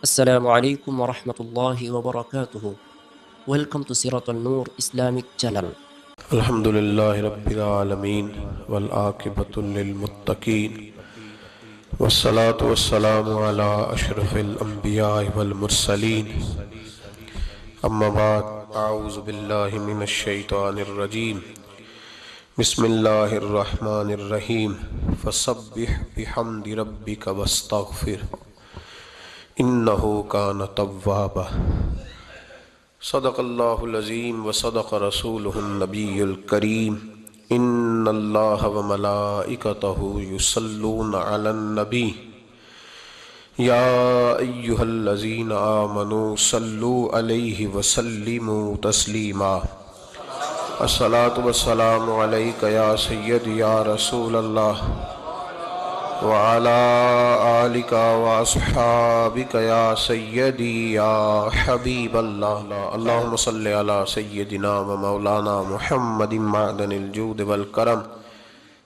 Assalamu alaikum wa rahmatullahi wa barakatuhu. Welcome to Sirat al-Nur Islamic channel. الحمد لله رب العالمين والعاقبة للمتقين والصلاة والسلام على أشرف الأنبياء والمرسلين أما بعد أعوذ بالله من الشيطان الرجيم بسم الله الرحمن الرحيم فسبح بحمد ربك واستغفر إنه كان توابا صدق اللہ العظیم وصدق رسولہ النبی الکریم ان اللہ وملائکتہ یصلون علی النبی یا ایہا الذین آمنوا صلوا علیہ وسلموا تسلیما الصلاۃ والسلام علیک یا سید یا رسول اللہ وعلى آلك وأصحابك يا سيدي يا حبيب الله اللهم صل على سيدنا ومولانا محمد معدن الجود والكرم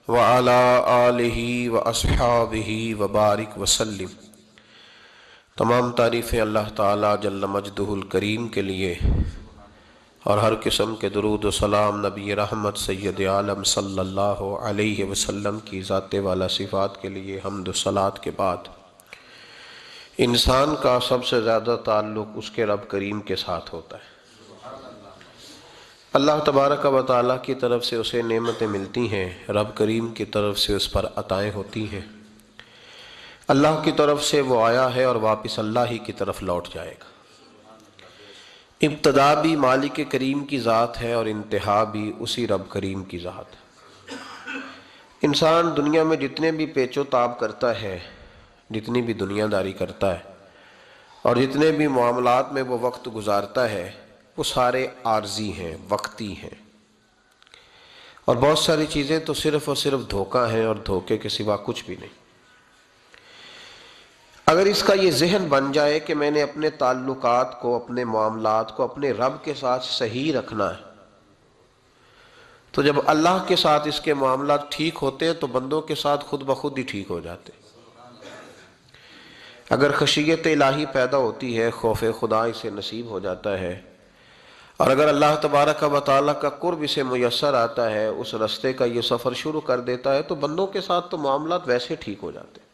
وعلى آله وأصحابه وبارك وسلم۔ تمام تعریفیں اللہ تعالیٰ جل مجدہ الکریم کے لیے اور ہر قسم کے درود و سلام نبی رحمت سید عالم صلی اللہ علیہ وسلم کی ذات والا صفات کے لیے حمد و صلات کے بعد، انسان کا سب سے زیادہ تعلق اس کے رب کریم کے ساتھ ہوتا ہے۔ اللہ تبارک و تعالیٰ کی طرف سے اسے نعمتیں ملتی ہیں، رب کریم کی طرف سے اس پر عطائیں ہوتی ہیں۔ اللہ کی طرف سے وہ آیا ہے اور واپس اللہ ہی کی طرف لوٹ جائے گا۔ ابتدا بھی مالک کریم کی ذات ہے اور انتہا بھی اسی رب کریم کی ذات ہے۔ انسان دنیا میں جتنے بھی پیچ و تاب کرتا ہے، جتنی بھی دنیا داری کرتا ہے اور جتنے بھی معاملات میں وہ وقت گزارتا ہے، وہ سارے عارضی ہیں، وقتی ہیں، اور بہت ساری چیزیں تو صرف اور صرف دھوکہ ہیں اور دھوکے کے سوا کچھ بھی نہیں۔ اگر اس کا یہ ذہن بن جائے کہ میں نے اپنے تعلقات کو، اپنے معاملات کو اپنے رب کے ساتھ صحیح رکھنا ہے، تو جب اللہ کے ساتھ اس کے معاملات ٹھیک ہوتے ہیں تو بندوں کے ساتھ خود بخود ہی ٹھیک ہو جاتے ہیں۔ اگر خشیت الہی پیدا ہوتی ہے، خوف خدا اسے نصیب ہو جاتا ہے، اور اگر اللہ تبارک و تعالیٰ کا قرب اسے میسر آتا ہے، اس رستے کا یہ سفر شروع کر دیتا ہے، تو بندوں کے ساتھ تو معاملات ویسے ٹھیک ہو جاتے ہیں۔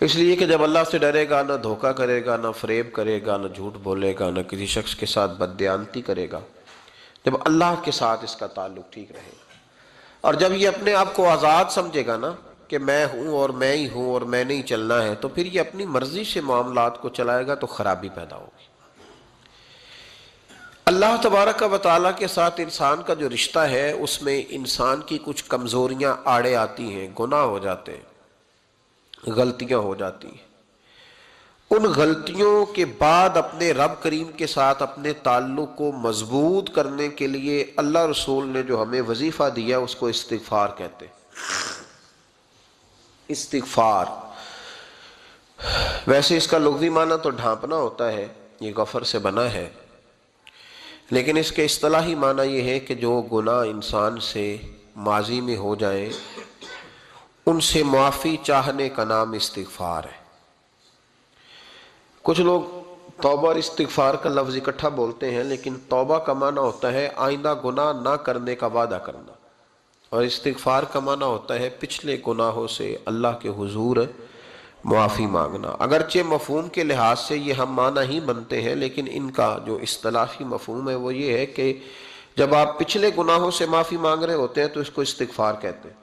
اس لیے کہ جب اللہ سے ڈرے گا، نہ دھوکہ کرے گا، نہ فریب کرے گا، نہ جھوٹ بولے گا، نہ کسی شخص کے ساتھ بددیانتی کرے گا، جب اللہ کے ساتھ اس کا تعلق ٹھیک رہے گا، اور جب یہ اپنے آپ کو آزاد سمجھے گا نا کہ میں ہوں اور میں ہی ہوں اور میں نہیں چلنا ہے، تو پھر یہ اپنی مرضی سے معاملات کو چلائے گا تو خرابی پیدا ہوگی۔ اللہ تبارک و تعالیٰ کے ساتھ انسان کا جو رشتہ ہے، اس میں انسان کی کچھ کمزوریاں آڑے آتی ہیں، گناہ ہو جاتے ہیں، غلطیاں ہو جاتی ہیں۔ ان غلطیوں کے بعد اپنے رب کریم کے ساتھ اپنے تعلق کو مضبوط کرنے کے لیے اللہ رسول نے جو ہمیں وظیفہ دیا اس کو استغفار کہتے ہیں۔ استغفار ویسے اس کا لغوی معنی تو ڈھانپنا ہوتا ہے، یہ غفر سے بنا ہے، لیکن اس کے اصطلاحی معنی یہ ہے کہ جو گناہ انسان سے ماضی میں ہو جائیں ان سے معافی چاہنے کا نام استغفار ہے۔ کچھ لوگ توبہ اور استغفار کا لفظ اکٹھا بولتے ہیں، لیکن توبہ کا معنی ہوتا ہے آئندہ گناہ نہ کرنے کا وعدہ کرنا، اور استغفار کا معنی ہوتا ہے پچھلے گناہوں سے اللہ کے حضور معافی مانگنا۔ اگرچہ مفہوم کے لحاظ سے یہ ہم معنی ہی بنتے ہیں، لیکن ان کا جو اصطلاحی مفہوم ہے وہ یہ ہے کہ جب آپ پچھلے گناہوں سے معافی مانگ رہے ہوتے ہیں تو اس کو استغفار کہتے ہیں۔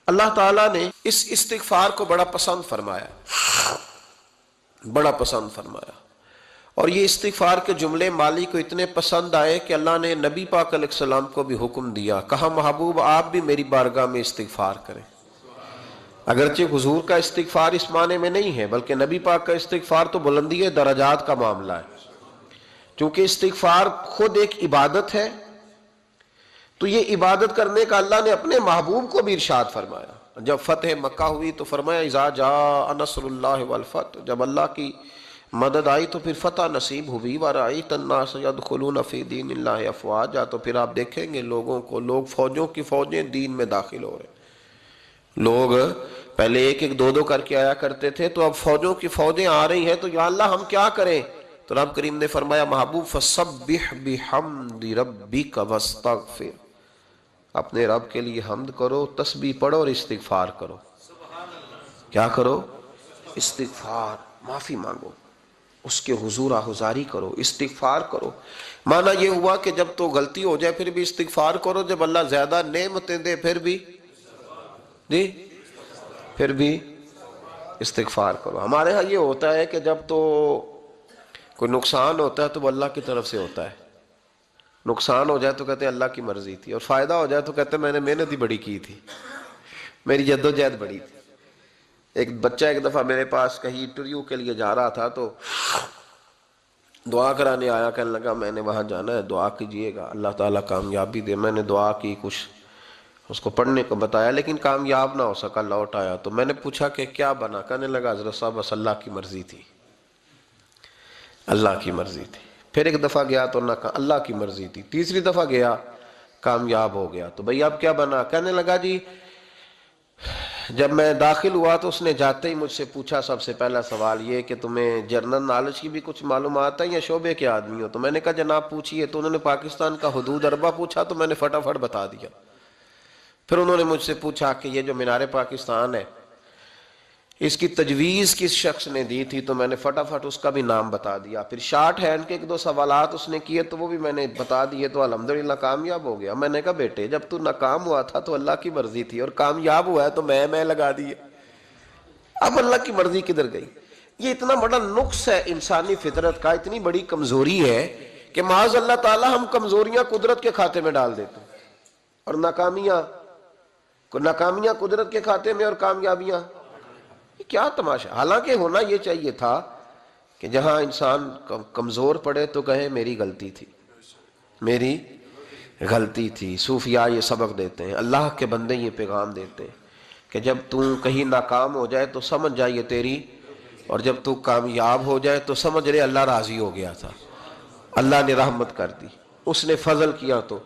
اللہ تعالیٰ نے اس استغفار کو بڑا پسند فرمایا، بڑا پسند فرمایا، اور یہ استغفار کے جملے مالی کو اتنے پسند آئے کہ اللہ نے نبی پاک علیہ السلام کو بھی حکم دیا، کہا محبوب آپ بھی میری بارگاہ میں استغفار کریں۔ اگرچہ حضور کا استغفار اس معنی میں نہیں ہے، بلکہ نبی پاک کا استغفار تو بلندی درجات کا معاملہ ہے، چونکہ استغفار خود ایک عبادت ہے، تو یہ عبادت کرنے کا اللہ نے اپنے محبوب کو بھی ارشاد فرمایا۔ جب فتح مکہ ہوئی تو فرمایا اذا جاء نصر اللہ والفتح، جب اللہ کی مدد آئی تو پھر فتح نصیب ہوئی، وَرَأَيْتَ النَّاسَ يَدْخُلُونَ فِي دِينِ اللَّهِ أَفْوَاجًا، تو پھر آپ دیکھیں گے لوگوں کو، لوگ فوجوں کی فوجیں دین میں داخل ہو رہے، لوگ پہلے ایک ایک دو دو کر کے آیا کرتے تھے، تو اب فوجوں کی فوجیں آ رہی ہیں، تو یا اللہ ہم کیا کریں؟ تو رب کریم نے فرمایا محبوب فسبح بحمد ربک واستغفر، اپنے رب کے لیے حمد کرو، تسبیح پڑھو اور استغفار کرو۔ کیا کرو؟ استغفار، معافی مانگو، اس کے حضور آہذاری کرو، استغفار کرو۔ معنی یہ ہوا کہ جب تو غلطی ہو جائے پھر بھی استغفار کرو، جب اللہ زیادہ نعمتیں دے پھر بھی پھر بھی استغفار کرو۔ ہمارے ہاں یہ ہوتا ہے کہ جب تو کوئی نقصان ہوتا ہے تو وہ اللہ کی طرف سے ہوتا ہے، نقصان ہو جائے تو کہتے ہیں اللہ کی مرضی تھی، اور فائدہ ہو جائے تو کہتے ہیں میں نے محنت ہی بڑی کی تھی، میری جدوجہد بڑی تھی۔ ایک بچہ ایک دفعہ میرے پاس کہیں انٹرویو کے لیے جا رہا تھا، تو دعا کرانے آیا، کہنے لگا میں نے وہاں جانا ہے، دعا کیجئے گا اللہ تعالیٰ کامیابی دے۔ میں نے دعا کی، کچھ اس کو پڑھنے کو بتایا، لیکن کامیاب نہ ہو سکا، لوٹ آیا۔ تو میں نے پوچھا کہ کیا بنا؟ کہنے لگا حضرت صاحب بس اللہ کی مرضی تھی، اللہ کی مرضی تھی۔ پھر ایک دفعہ گیا تو اللہ کی مرضی تھی، تیسری دفعہ گیا کامیاب ہو گیا۔ تو بھئی اب کیا بنا؟ کہنے لگا جی جب میں داخل ہوا تو اس نے جاتے ہی مجھ سے پوچھا سب سے پہلا سوال یہ کہ تمہیں جنرل نالج کی بھی کچھ معلومات ہے یا شعبے کے آدمی ہو؟ تو میں نے کہا جناب پوچھئے۔ تو انہوں نے پاکستان کا حدود اربہ پوچھا تو میں نے فٹافٹ بتا دیا۔ پھر انہوں نے مجھ سے پوچھا کہ یہ جو مینار پاکستان ہے اس کی تجویز کس شخص نے دی تھی؟ تو میں نے فٹافٹ اس کا بھی نام بتا دیا۔ پھر شارٹ ہینڈ کے ایک دو سوالات اس نے کیے تو وہ بھی میں نے بتا دیے، تو الحمدللہ کامیاب ہو گیا۔ میں نے کہا بیٹے جب تو ناکام ہوا تھا تو اللہ کی مرضی تھی، اور کامیاب ہوا ہے تو میں لگا دیے، اب اللہ کی مرضی کدھر گئی؟ یہ اتنا بڑا نقص ہے انسانی فطرت کا، اتنی بڑی کمزوری ہے کہ معاذ اللہ تعالی ہم کمزوریاں قدرت کے کھاتے میں ڈال دیتے ہیں، اور ناکامیاں قدرت کے کھاتے میں، اور کامیابیاں کیا تماشا۔ حالانکہ ہونا یہ چاہیے تھا کہ جہاں انسان کمزور پڑے تو کہے میری غلطی تھی، میری غلطی تھی۔ صوفیاء یہ سبق دیتے ہیں، اللہ کے بندے یہ پیغام دیتے ہیں کہ جب تو کہیں ناکام ہو جائے تو سمجھ جائے تیری، اور جب تو کامیاب ہو جائے تو سمجھ رہے اللہ راضی ہو گیا تھا، اللہ نے رحمت کر دی، اس نے فضل کیا۔ تو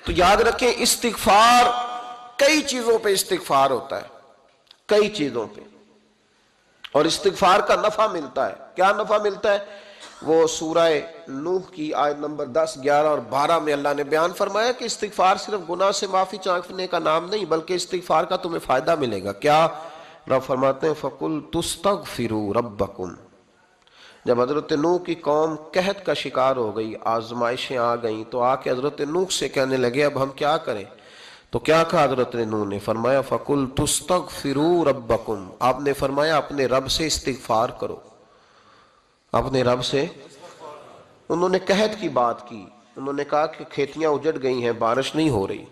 یاد رکھیں استغفار، کئی چیزوں پہ استغفار ہوتا ہے، کئی چیزوں پہ، اور استغفار کا نفع ملتا ہے۔ کیا نفع ملتا ہے؟ وہ سورہ نوح کی آیت نمبر 10، 11 اور 12 میں اللہ نے بیان فرمایا کہ استغفار صرف گناہ سے معافی چاہنے کا نام نہیں، بلکہ استغفار کا تمہیں فائدہ ملے گا۔ کیا؟ رب فرماتے ہیں فَقُلْتُ اسْتَغْفِرُوا رَبَّكُمْ۔ جب حضرت نوح کی قوم قحط کا شکار ہو گئی، آزمائشیں آ گئیں، تو آ کے حضرت نوح سے کہنے لگے اب ہم کیا کریں؟ تو کیا کہا حضرت نوح نے؟ فرمایا فَقُلْتُ اسْتَغْفِرُوا رَبَّكُمْ، آپ نے فرمایا اپنے رب سے استغفار کرو، اپنے رب سے۔ انہوں نے قحط کی بات کی، انہوں نے کہا کہ کھیتیاں اجڑ گئی ہیں، بارش نہیں ہو رہی،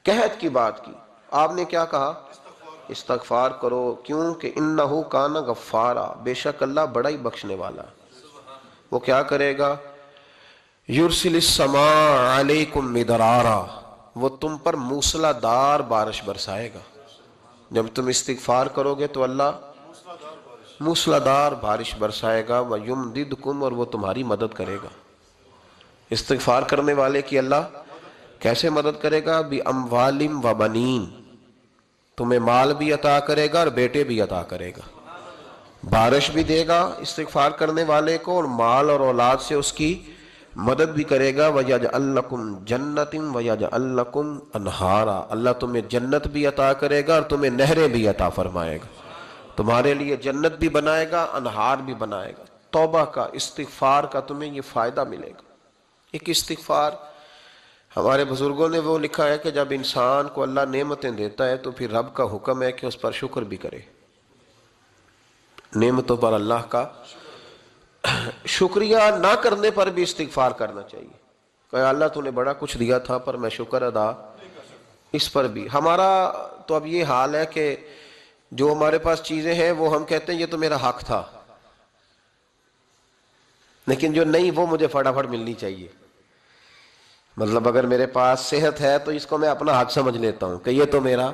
قحط کی بات کی۔ آپ نے کیا کہا؟ استغفار کرو، کیوں کہ انہو کان غفارا، بے شک اللہ بڑا ہی بخشنے والا۔ وہ کیا کرے گا؟ یرسل السماء علیکم مدرارا، وہ تم پر موسلا دار بارش برسائے گا۔ جب تم استغفار کرو گے تو اللہ موسلا دار بارش برسائے گا، وَيُمْدِدْكُمْ، اور وہ تمہاری مدد کرے گا۔ استغفار کرنے والے کی اللہ کیسے مدد کرے گا؟ بِأَمْوَالٍ وَبَنِينَ، تمہیں مال بھی عطا کرے گا اور بیٹے بھی عطا کرے گا، بارش بھی دے گا استغفار کرنے والے کو، اور مال اور اولاد سے اس کی مدد بھی کرے گا۔ وَيَجْعَلْ لَكُمْ جَنَّةٍ وَيَجْعَلْ لَكُمْ أَنْهَارًا، اللہ تمہیں جنت بھی عطا کرے گا اور تمہیں نہریں بھی عطا فرمائے گا، تمہارے لیے جنت بھی بنائے گا، انہار بھی بنائے گا۔ توبہ کا، استغفار کا تمہیں یہ فائدہ ملے گا۔ ایک استغفار، ہمارے بزرگوں نے وہ لکھا ہے کہ جب انسان کو اللہ نعمتیں دیتا ہے تو پھر رب کا حکم ہے کہ اس پر شکر بھی کرے، نعمتوں پر اللہ کا شکریہ نہ کرنے پر بھی استغفار کرنا چاہیے کہ اللہ تو نے بڑا کچھ دیا تھا پر میں شکر ادا اس پر بھی۔ ہمارا تو اب یہ حال ہے کہ جو ہمارے پاس چیزیں ہیں وہ ہم کہتے ہیں یہ تو میرا حق تھا، لیکن جو نہیں وہ مجھے فٹافٹ ملنی چاہیے۔ مطلب اگر میرے پاس صحت ہے تو اس کو میں اپنا حق سمجھ لیتا ہوں کہ یہ تو میرا،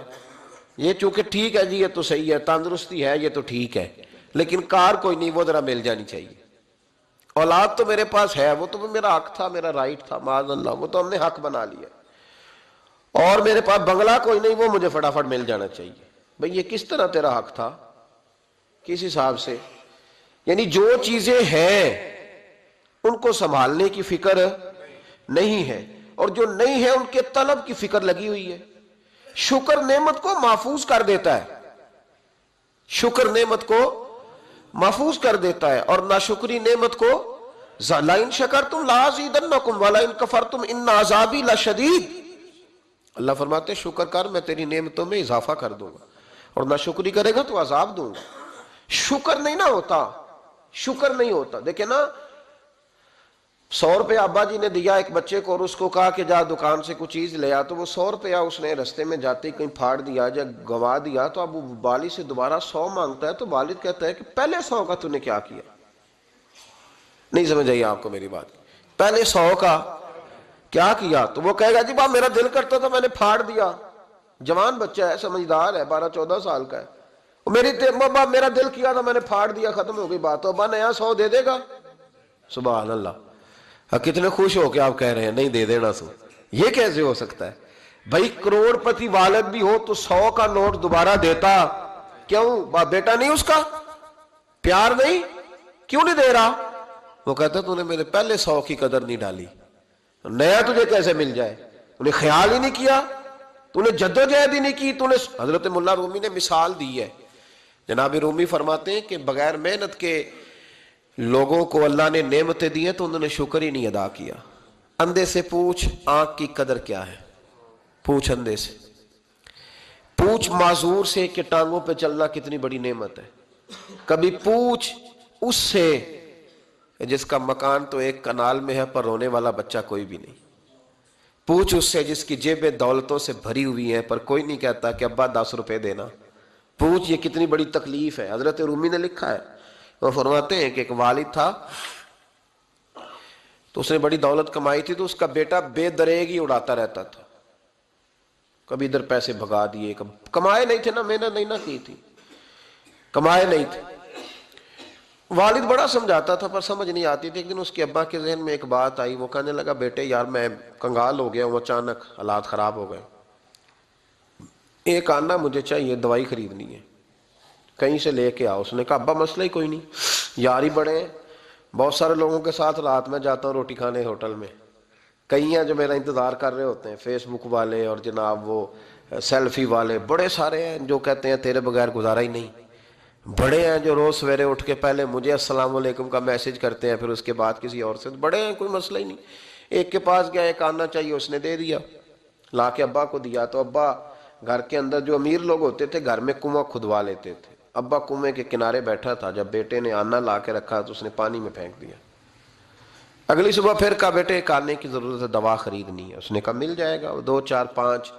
یہ چونکہ ٹھیک ہے جی، یہ تو صحیح ہے، تندرستی ہے یہ تو ٹھیک ہے، لیکن کار کوئی نہیں، وہ ذرا مل جانی چاہیے۔ اولاد تو میرے پاس ہے، وہ تو میرا حق تھا، میرا رائٹ تھا، معاذ اللہ وہ تو ہم نے حق بنا لیا۔ اور میرے پاس بنگلہ کوئی نہیں، وہ مجھے فٹافٹ مل جانا چاہیے۔ بھئی یہ کس طرح تیرا حق تھا، کس حساب سے؟ یعنی جو چیزیں ہیں ان کو سنبھالنے کی فکر نہیں ہے، اور جو نہیں ہے ان کے طلب کی فکر لگی ہوئی ہے۔ شکر نعمت کو محفوظ کر دیتا ہے، شکر نعمت کو محفوظ کر دیتا ہے، اور ناشکری نعمت کو لَإِن شَكَرْتُمْ لَأَزِيدَنَّكُمْ وَلَئِن كَفَرْتُمْ إِنَّ عَذَابِي لَشَدِيدٌ۔ اللہ فرماتے ہیں شکر کر، میں تیری نعمتوں میں اضافہ کر دوں گا، اور ناشکری کرے گا تو عذاب دوں گا۔ شکر نہیں نہ ہوتا، شکر نہیں ہوتا۔ دیکھیں نا، 100 روپے ابا جی نے دیا ایک بچے کو، اور اس کو کہا کہ جا دکان سے کچھ چیز لے آ، تو وہ 100 روپیہ اس نے رستے میں جاتے کہیں پھاڑ دیا یا گوا دیا، تو اب وہ والد سے دوبارہ 100 مانگتا ہے، تو والد کہتا ہے کہ پہلے 100 کا تو نے کیا کیا؟ نہیں سمجھ آئی آپ کو میری بات؟ پہلے 100 کا کیا کیا؟ تو وہ کہے گا جی میرا دل کرتا تھا میں نے پھاڑ دیا۔ جوان بچہ ہے، سمجھدار ہے، 12-14 سال کا ہے، میرا دل کیا تھا میں نے پھاڑ دیا، ختم ہو گئی بات۔ تو ابا نیا 100 دے دے گا؟ سبحان اللہ، کتنے خوش ہو کے آپ کہہ رہے ہیں نہیں دے دینا سو، یہ کیسے ہو سکتا ہے؟ بھائی کروڑ پتی والد بھی ہو تو 100 کا نوٹ دوبارہ دیتا کیوں؟ بیٹا نہیں اس کا؟ پیار نہیں؟ کیوں نہیں دے رہا؟ وہ کہتا تو نے میرے پہلے 100 کی قدر نہیں ڈالی، نیا تجھے کیسے مل جائے؟ تو نے خیال ہی نہیں کیا، تو نے جدوجہد ہی نہیں کی، تو نے۔ حضرت مولا رومی نے مثال دی ہے، جناب رومی فرماتے ہیں کہ بغیر محنت کے لوگوں کو اللہ نے نعمتیں دی ہیں تو انہوں نے شکر ہی نہیں ادا کیا۔ اندھے سے پوچھ آنکھ کی قدر کیا ہے، پوچھ اندھے سے، پوچھ معذور سے کہ ٹانگوں پہ چلنا کتنی بڑی نعمت ہے۔ کبھی پوچھ اس سے جس کا مکان تو ایک کنال میں ہے پر رونے والا بچہ کوئی بھی نہیں۔ پوچھ اس سے جس کی جیبیں دولتوں سے بھری ہوئی ہیں پر کوئی نہیں کہتا کہ ابا 10 روپے دینا۔ پوچھ یہ کتنی بڑی تکلیف ہے۔ حضرت رومی نے لکھا ہے، وہ فرماتے ہیں کہ ایک والد تھا تو اس نے بڑی دولت کمائی تھی، تو اس کا بیٹا بے دریغ ہی اڑاتا رہتا تھا، کبھی ادھر پیسے بھگا دیے، کمائے نہیں تھے نا، محنت نہیں نہ کی تھی، کمائے نہیں تھے۔ والد بڑا سمجھاتا تھا پر سمجھ نہیں آتی تھی۔ ایک دن اس کے ابا کے ذہن میں ایک بات آئی، وہ کہنے لگا بیٹے یار میں کنگال ہو گیا ہوں، اچانک حالات خراب ہو گئے، ایک آنا مجھے چاہیے، دوائی خریدنی ہے، کہیں سے لے کے آؤ۔ اس نے کہا ابا مسئلہ ہی کوئی نہیں، یار ہی بڑے ہیں، بہت سارے لوگوں کے ساتھ رات میں جاتا ہوں روٹی کھانے ہوٹل میں، کئی ہیں جو میرا انتظار کر رہے ہوتے ہیں، فیس بک والے اور جناب وہ سیلفی والے، بڑے سارے ہیں جو کہتے ہیں تیرے بغیر گزارا ہی نہیں، بڑے ہیں جو روز سویرے اٹھ کے پہلے مجھے السلام علیکم کا میسج کرتے ہیں، پھر اس کے بعد کسی اور سے، بڑے ہیں کوئی مسئلہ ہی نہیں۔ ایک کے پاس گیا، ایک آنا چاہیے، اس نے دے دیا، لا کے ابا کو دیا، تو ابا گھر کے اندر جو امیر لوگ ہوتے تھے گھر میں کنواں کھدوا لیتے تھے، ابا کنویں کے کنارے بیٹھا تھا، جب بیٹے نے آنا لا کے رکھا تو اس نے پانی میں پھینک دیا۔ اگلی صبح پھر کہا بیٹے ایک آنے کی ضرورت ہے، دوا خریدنی ہے۔ اس نے کہا مل جائے گا۔ 2 4 5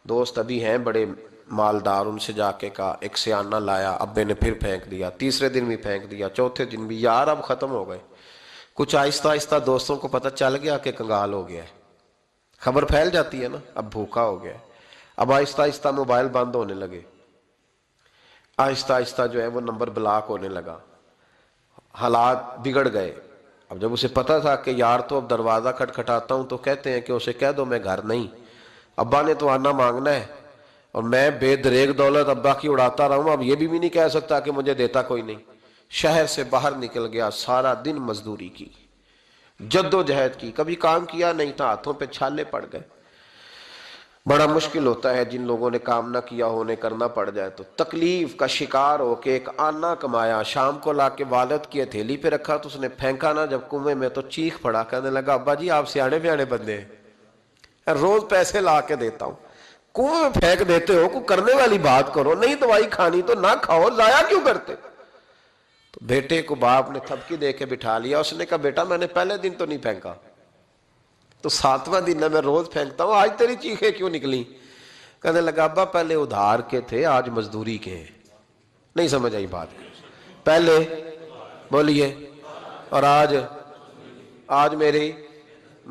دوست ابھی ہیں بڑے مالدار، ان سے جا کے کہا، ایک سے آنا لایا، ابے نے پھر پھینک دیا، تیسرے دن بھی پھینک دیا، چوتھے دن بھی، یار اب ختم ہو گئے۔ کچھ آہستہ آہستہ دوستوں کو پتہ چل گیا کہ کنگال ہو گیا ہے، خبر پھیل جاتی ہے نا، اب بھوکا ہو گیا ہے۔ اب آہستہ آہستہ موبائل بند ہونے لگے، آہستہ آہستہ جو ہے وہ نمبر بلاک ہونے لگا، حالات بگڑ گئے۔ اب جب اسے پتا تھا کہ یار تو اب دروازہ کھٹکھٹاتا ہوں تو کہتے ہیں کہ اسے کہہ دو میں گھر نہیں، ابا نے تو آنا مانگنا ہے، اور میں بے دریغ دولت ابا کی اڑاتا رہا ہوں، اب یہ بھی نہیں کہہ سکتا کہ مجھے دیتا کوئی نہیں۔ شہر سے باہر نکل گیا، سارا دن مزدوری کی، جد و جہد کی، کبھی کام کیا نہیں تھا، ہاتھوں پہ چھالے پڑ گئے۔ بڑا مشکل ہوتا ہے جن لوگوں نے کام نہ کیا ہو، انہیں کرنا پڑ جائے تو تکلیف کا شکار ہو کے ایک آنا کمایا، شام کو لا کے والد کی ہتھیلی پہ رکھا تو اس نے پھینکا نا جب کنویں میں تو چیخ پڑا، کہنے لگا ابا جی آپ سیانے بیانے بندے ہیں، روز پیسے لا کے دیتا ہوں، کنویں میں پھینک دیتے ہو، کوئی کرنے والی بات کرو، نہیں دوائی کھانی تو نہ کھاؤ، ضائع کیوں کرتے؟ تو بیٹے کو باپ نے تھپکی دے کے بٹھا لیا، اس نے کہا بیٹا میں نے پہلے دن تو نہیں پھینکا، تو 7واں دن ہے میں روز پھینکتا ہوں، آج تیری چیخیں کیوں نکلی؟ کہنے لگا ابا پہلے ادھار کے تھے آج مزدوری کے ہیں۔ نہیں سمجھ آئی بات؟ پہلے بولیے، اور آج میری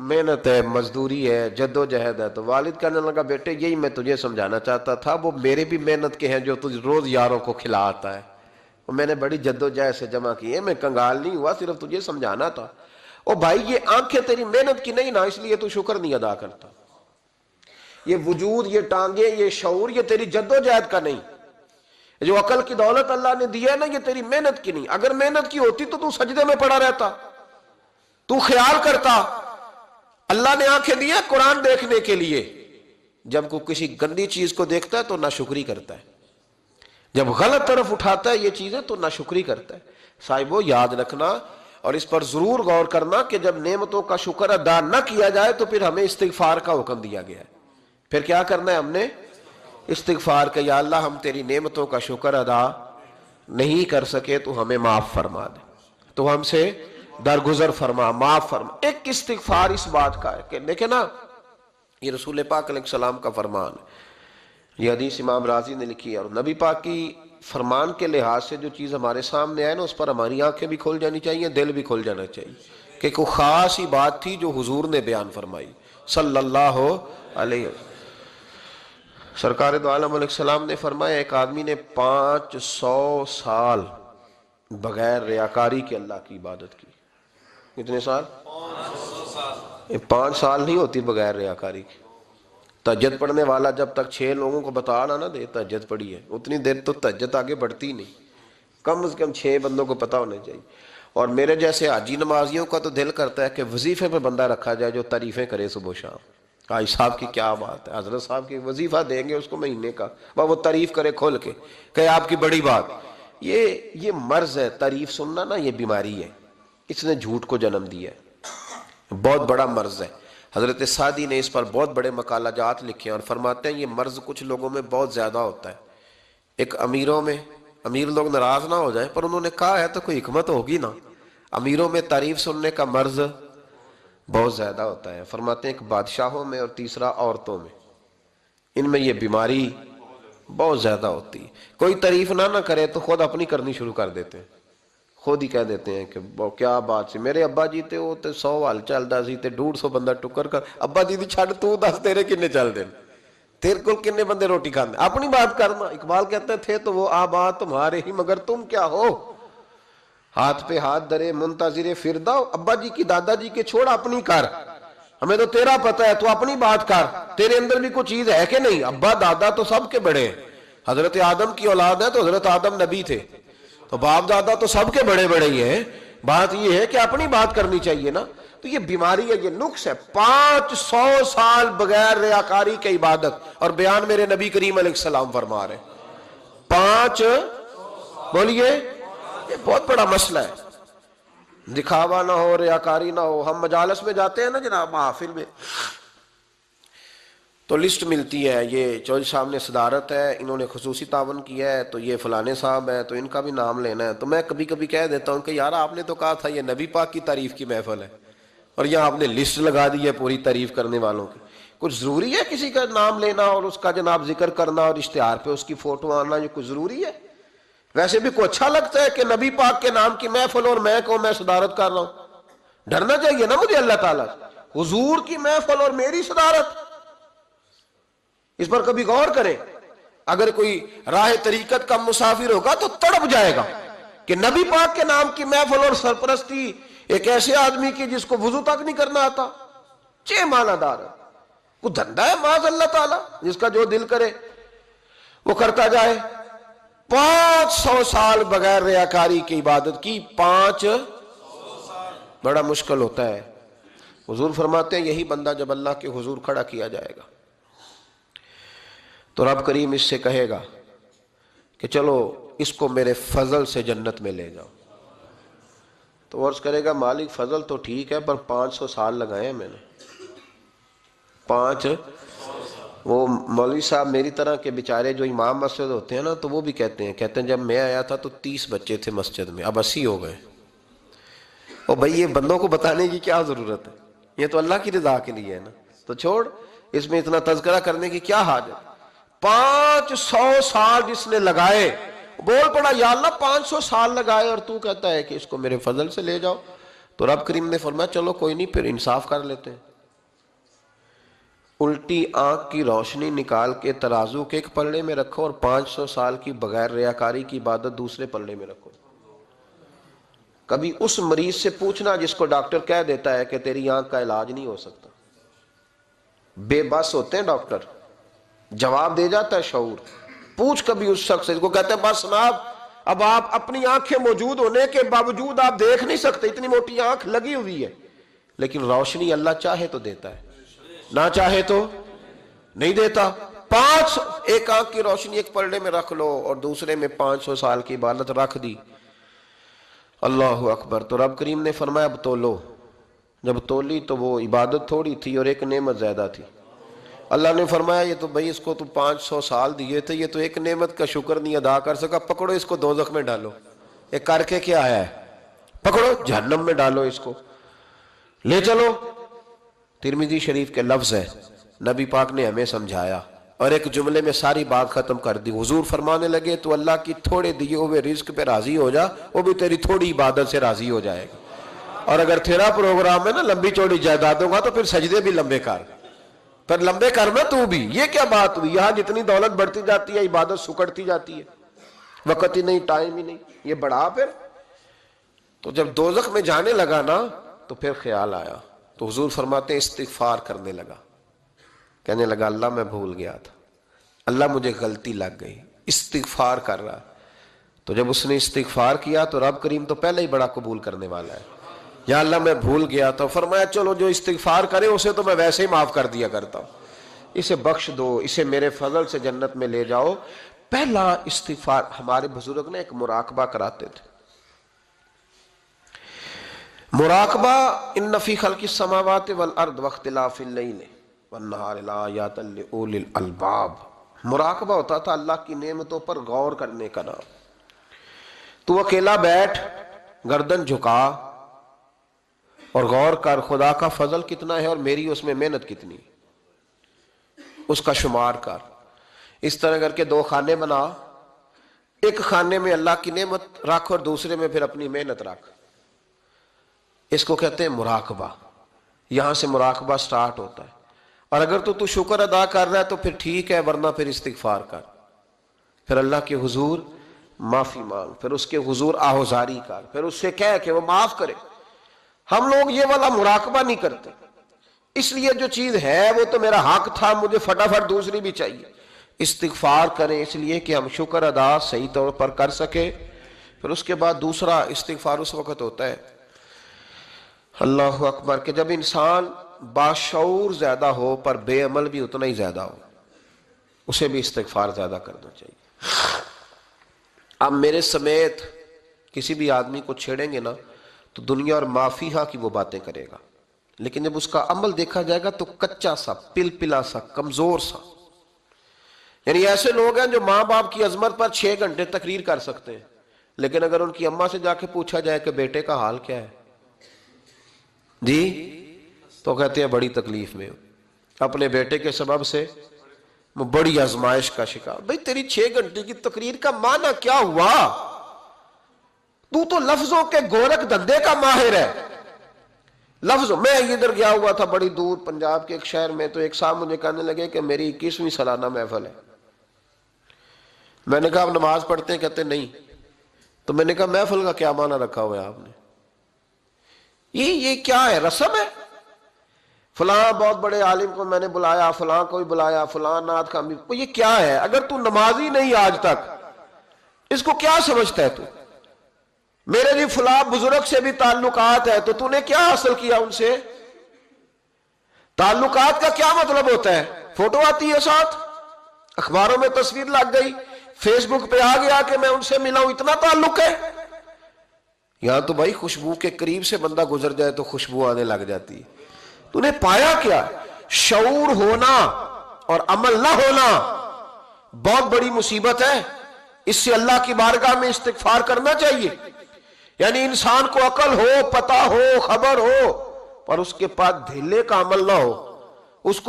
محنت ہے، مزدوری ہے، جد و جہد ہے۔ تو والد کہنے لگا بیٹے یہی میں تجھے سمجھانا چاہتا تھا، وہ میرے بھی محنت کے ہیں جو تجھ روز یاروں کو کھلا آتا ہے، وہ میں نے بڑی جد و جہد سے جمع کی ہے، میں کنگال نہیں ہوا، صرف تجھے سمجھانا تھا۔ او بھائی یہ آنکھیں تیری محنت کی نہیں نا، اس لیے تو شکر نہیں ادا کرتا، یہ وجود، یہ ٹانگیں، یہ شعور، یہ تیری جد و جہد کا نہیں، جو عقل کی دولت اللہ نے دی ہے نا، یہ تیری محنت کی نہیں. اگر محنت کی ہوتی تو سجدے میں پڑا رہتا، تو خیال کرتا. اللہ نے آنکھیں دی ہیں قرآن دیکھنے کے لیے. جب کوئی کسی گندی چیز کو دیکھتا ہے تو ناشکری کرتا ہے، جب غلط طرف اٹھاتا ہے یہ چیزیں تو ناشکری کرتا ہے. صاحبو یاد رکھنا اور اس پر ضرور غور کرنا کہ جب نعمتوں کا شکر ادا نہ کیا جائے تو پھر ہمیں استغفار کا حکم دیا گیا ہے. پھر کیا کرنا ہے ہم نے؟ استغفار کہ یا اللہ ہم تیری نعمتوں کا شکر ادا نہیں کر سکے تو ہمیں معاف فرما دے، تو ہم سے درگزر فرما، معاف فرما. ایک استغفار اس بات کا ہے کہ دیکھیں نا، یہ رسول پاک علیہ السلام کا فرمان ہے. یہ حدیث امام رازی نے لکھی ہے، اور نبی پاک کی فرمان کے لحاظ سے جو چیز ہمارے سامنے آئے نا اس پر ہماری آنکھیں بھی کھل جانی چاہیے، دل بھی کھل جانا چاہیے کہ کوئی خاص ہی بات تھی جو حضور نے بیان فرمائی صلی اللہ علیہ وسلم. سرکار دو عالم علیہ السلام نے فرمایا ایک آدمی نے 500 سال بغیر ریاکاری کے اللہ کی عبادت کی. کتنے سال؟ 5 سال نہیں ہوتی بغیر ریاکاری کی. تہجد پڑھنے والا جب تک 6 لوگوں کو بتا نہ دے تہجد پڑھی ہے، اتنی دیر تو تہجد آگے بڑھتی نہیں. کم از کم 6 بندوں کو پتا ہونا چاہیے. اور میرے جیسے حاجی نمازیوں کا تو دل کرتا ہے کہ وظیفے پہ بندہ رکھا جائے جو تعریفیں کرے صبح و شام. حاجی صاحب کی کیا بات ہے، حضرت صاحب کی وظیفہ دیں گے اس کو مہینے کا، وہ تعریف کرے کھول کے کہ آپ کی بڑی بات. یہ مرض ہے، تعریف سننا نا یہ بیماری ہے، اس نے جھوٹ کو جنم دیا ہے، بہت بڑا مرض ہے. حضرت سعدی نے اس پر بہت بڑے مقالہ جات لکھے ہیں اور فرماتے ہیں یہ مرض کچھ لوگوں میں بہت زیادہ ہوتا ہے. ایک امیروں میں، امیر لوگ ناراض نہ ہو جائیں پر انہوں نے کہا ہے تو کوئی حکمت ہوگی نا. امیروں میں تعریف سننے کا مرض بہت زیادہ ہوتا ہے. فرماتے ہیں ایک بادشاہوں میں اور تیسرا عورتوں میں، ان میں یہ بیماری بہت زیادہ ہوتی ہے. کوئی تعریف نہ کرے تو خود اپنی کرنی شروع کر دیتے ہیں، خود ہی کہہ دیتے ہیں کہ کیا بات سی میرے ابا جی تے وہ تے 100 حال چلدا سی تے 150 بندہ ٹکر کر. ابا جی دی چھڑ تو دس تیرے کنے چل دین، تیرے کو کنے بندے روٹی کھاندے، اپنی بات کرنا. اقبال کہتے تھے تو وہ آبا تمہارے ہی مگر تم کیا ہو، ہاتھ پہ ہاتھ درے منتظر فرداؤ. ابا جی کی دادا جی کے چھوڑ اپنی کر، ہمیں تو تیرا پتہ ہے تو اپنی بات کر. تیرے اندر بھی کوئی چیز ہے کہ نہیں؟ ابا دادا تو سب کے بڑے ہیں، حضرت آدم کی اولاد ہے تو حضرت آدم نبی تھے، تو باپ دادا تو سب کے بڑے بڑے ہی ہیں. بات یہ ہے کہ اپنی بات کرنی چاہیے نا. تو یہ بیماری ہے، یہ نقص ہے. 500 سال بغیر ریاکاری کی عبادت، اور بیان میرے نبی کریم علیہ السلام فرما رہے ہیں 5، بولیے، یہ بہت بڑا مسئلہ ہے. دکھاوا نہ ہو، ریاکاری نہ ہو. ہم مجالس میں جاتے ہیں نا جناب، محافل میں، تو لسٹ ملتی ہے، یہ چودھری صاحب نے صدارت ہے، انہوں نے خصوصی تعاون کیا ہے، تو یہ فلانے صاحب ہے تو ان کا بھی نام لینا ہے. تو میں کبھی کبھی کہہ دیتا ہوں کہ یار آپ نے تو کہا تھا یہ نبی پاک کی تعریف کی محفل ہے، اور یہاں آپ نے لسٹ لگا دی ہے پوری تعریف کرنے والوں کی. کچھ ضروری ہے کسی کا نام لینا اور اس کا جناب ذکر کرنا اور اشتہار پہ اس کی فوٹو آنا؟ یہ کچھ ضروری ہے؟ ویسے بھی کوئی اچھا لگتا ہے کہ نبی پاک کے نام کی محفل اور میں صدارت کر رہا ہوں؟ ڈرنا چاہیے نا مجھے اللہ تعالیٰ سے. حضور کی محفل اور میری صدارت، اس پر کبھی غور کریں. اگر کوئی راہ طریقت کا مسافر ہوگا تو تڑپ جائے گا کہ نبی پاک کے نام کی محفل اور سرپرستی ایک ایسے آدمی کی جس کو وضو تک نہیں کرنا آتا. چھ معنی دار ہے، وہ دھندا ہے معاذ اللہ تعالیٰ، جس کا جو دل کرے وہ کرتا جائے. 500 سال بغیر ریاکاری کی عبادت کی. 500 بڑا مشکل ہوتا ہے. حضور فرماتے ہیں یہی بندہ جب اللہ کے حضور کھڑا کیا جائے گا تو رب کریم اس سے کہے گا کہ چلو اس کو میرے فضل سے جنت میں لے جاؤ. تو عرض کرے گا مالک فضل تو ٹھیک ہے پر 500 سال لگائے ہیں میں نے. 5، وہ مولوی صاحب میری طرح کے بیچارے جو امام مسجد ہوتے ہیں نا تو وہ بھی کہتے ہیں جب میں آیا تھا تو 30 بچے تھے مسجد میں، اب 80 ہو گئے. اور بھائی یہ بندوں کو بتانے کی کیا ضرورت ہے، یہ تو اللہ کی رضا کے لیے ہے نا، تو چھوڑ اس میں اتنا تذکرہ کرنے کی کیا حاجت. 500 سال جس نے لگائے، بول پڑا یا اللہ 500 سال لگائے اور تو کہتا ہے کہ اس کو میرے فضل سے لے جاؤ. تو رب کریم نے فرمایا چلو کوئی نہیں، پھر انصاف کر لیتے ہیں. الٹی آنکھ کی روشنی نکال کے ترازو کے ایک پلڑے میں رکھو اور 500 سال کی بغیر ریاکاری کی عبادت دوسرے پلڑے میں رکھو. کبھی اس مریض سے پوچھنا جس کو ڈاکٹر کہہ دیتا ہے کہ تیری آنکھ کا علاج نہیں ہو سکتا. بے بس ہوتے ہیں ڈاکٹر، جواب دے جاتا ہے شعور. پوچھ کبھی اس شخص سے، اس کو کہتے ہیں بس جناب اب آپ اپنی آنکھیں موجود ہونے کے باوجود آپ دیکھ نہیں سکتے، اتنی موٹی آنکھ لگی ہوئی ہے، لیکن روشنی اللہ چاہے تو دیتا ہے، نہ چاہے تو نہیں دیتا۔ 5 ایک آنکھ کی روشنی ایک پلڑے میں رکھ لو اور دوسرے میں 500 سال کی عبادت رکھ دی، اللہ اکبر۔ تو رب کریم نے فرمایا اب تولو، جب تولی تو وہ عبادت تھوڑی تھی اور ایک نعمت زیادہ تھی۔ اللہ نے فرمایا یہ تو بھائی اس کو تو 500 سال دیے تھے، یہ تو ایک نعمت کا شکر نہیں ادا کر سکا، پکڑو اس کو دوزخ میں ڈالو۔ ایک کر کے کیا آیا ہے؟ پکڑو جہنم میں ڈالو، اس کو لے چلو۔ ترمذی شریف کے لفظ ہے، نبی پاک نے ہمیں سمجھایا اور ایک جملے میں ساری بات ختم کر دی۔ حضور فرمانے لگے تو اللہ کی تھوڑے دیے ہوئے رزق پہ راضی ہو جا، وہ بھی تیری تھوڑی عبادت سے راضی ہو جائے گا۔ اور اگر تیرا پروگرام ہے نا لمبی چوڑی جائیدادوں کا، تو پھر سجدے بھی لمبے کر، پھر لمبے کرنا تو بھی۔ یہ کیا بات ہوئی؟ یہاں جتنی دولت بڑھتی جاتی ہے عبادت سکڑتی جاتی ہے، وقت ہی نہیں، ٹائم ہی نہیں، یہ بڑھا پھر۔ تو جب دوزخ میں جانے لگا نا تو پھر خیال آیا، تو حضور فرماتے ہیں استغفار کرنے لگا، کہنے لگا اللہ میں بھول گیا تھا، اللہ مجھے غلطی لگ گئی، استغفار کر رہا۔ تو جب اس نے استغفار کیا تو رب کریم تو پہلے ہی بڑا قبول کرنے والا ہے، یا اللہ میں بھول گیا تھا، فرمایا چلو جو استغفار کرے اسے تو میں ویسے ہی معاف کر دیا کرتا ہوں، اسے بخش دو، اسے میرے فضل سے جنت میں لے جاؤ۔ پہلا استغفار، ہمارے بزرگ نے ایک مراقبہ کراتے تھے، مراقبہ ان فی خلق السماوات والارض واختلاف اللیل والنہار لآیات لأولی الالباب۔ مراقبہ ہوتا تھا اللہ کی نعمتوں پر غور کرنے کا نام۔ تو اکیلا بیٹھ، گردن جھکا اور غور کر خدا کا فضل کتنا ہے اور میری اس میں محنت کتنی، اس کا شمار کر۔ اس طرح کر کے 2 خانے بنا، ایک خانے میں اللہ کی نعمت رکھ اور دوسرے میں پھر اپنی محنت رکھ، اس کو کہتے ہیں مراقبہ۔ یہاں سے مراقبہ سٹارٹ ہوتا ہے، اور اگر تو شکر ادا کر رہا ہے تو پھر ٹھیک ہے، ورنہ پھر استغفار کر، پھر اللہ کے حضور معافی مانگ، پھر اس کے حضور آہوزاری کر، پھر اس سے کہہ کہ وہ معاف کرے۔ ہم لوگ یہ والا مراقبہ نہیں کرتے، اس لیے جو چیز ہے وہ تو میرا حق تھا، مجھے فٹافٹ دوسری بھی چاہیے۔ استغفار کریں اس لیے کہ ہم شکر ادا صحیح طور پر کر سکے۔ پھر اس کے بعد دوسرا استغفار اس وقت ہوتا ہے، اللہ اکبر، کہ جب انسان باشعور زیادہ ہو پر بے عمل بھی اتنا ہی زیادہ ہو، اسے بھی استغفار زیادہ کرنا چاہیے۔ اب میرے سمیت کسی بھی آدمی کو چھیڑیں گے نا تو دنیا اور مافیہا کی وہ باتیں کرے گا، لیکن جب اس کا عمل دیکھا جائے گا تو کچا سا، پلپلا سا، کمزور سا۔ یعنی ایسے لوگ ہیں جو ماں باپ کی عظمت پر 6 گھنٹے تقریر کر سکتے ہیں، لیکن اگر ان کی اماں سے جا کے پوچھا جائے کہ بیٹے کا حال کیا ہے جی، تو کہتے ہیں بڑی تکلیف میں ہو، اپنے بیٹے کے سبب سے وہ بڑی آزمائش کا شکار۔ بھئی تیری 6 گھنٹے کی تقریر کا معنی کیا ہوا؟ تو لفظوں کے گورکھ دھندے کا ماہر ہے۔ لفظوں میں ادھر گیا ہوا تھا بڑی دور پنجاب کے ایک شہر میں، تو ایک صاحب مجھے کہنے لگے کہ میری 21ویں سالانہ محفل ہے۔ میں نے کہا آپ نماز پڑھتے ہیں؟ کہتے نہیں۔ تو میں نے کہا محفل کا کیا معنی رکھا ہوا ہے آپ نے؟ یہ کیا ہے، رسم ہے؟ فلاں بہت بڑے عالم کو میں نے بلایا، فلاں کو بھی بلایا، فلاں نعت خامی، یہ کیا ہے؟ اگر تو نمازی نہیں آج تک، اس کو کیا سمجھتا ہے تو؟ میرے بھی فلاں بزرگ سے بھی تعلقات ہے، تو نے کیا حاصل کیا ان سے؟ تعلقات کا کیا مطلب ہوتا ہے؟ فوٹو آتی ہے ساتھ، اخباروں میں تصویر لگ گئی، فیس بک پہ آ گیا کہ میں ان سے ملا ہوں، اتنا تعلق ہے؟ یہاں تو بھائی خوشبو کے قریب سے بندہ گزر جائے تو خوشبو آنے لگ جاتی ہے۔ تو نے پایا کیا؟ شعور ہونا اور عمل نہ ہونا بہت بڑی مصیبت ہے۔ اس سے اللہ کی بارگاہ میں استغفار کرنا چاہیے۔ یعنی انسان کو عقل ہو، پتہ ہو، خبر ہو، پر اس کے پاس دھیلے کا عمل نہ ہو۔ اس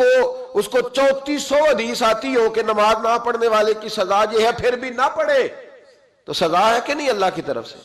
کو 3400 حدیث آتی ہو کہ نماز نہ پڑھنے والے کی سزا یہ ہے، پھر بھی نہ پڑھے، تو سزا ہے کہ نہیں اللہ کی طرف سے؟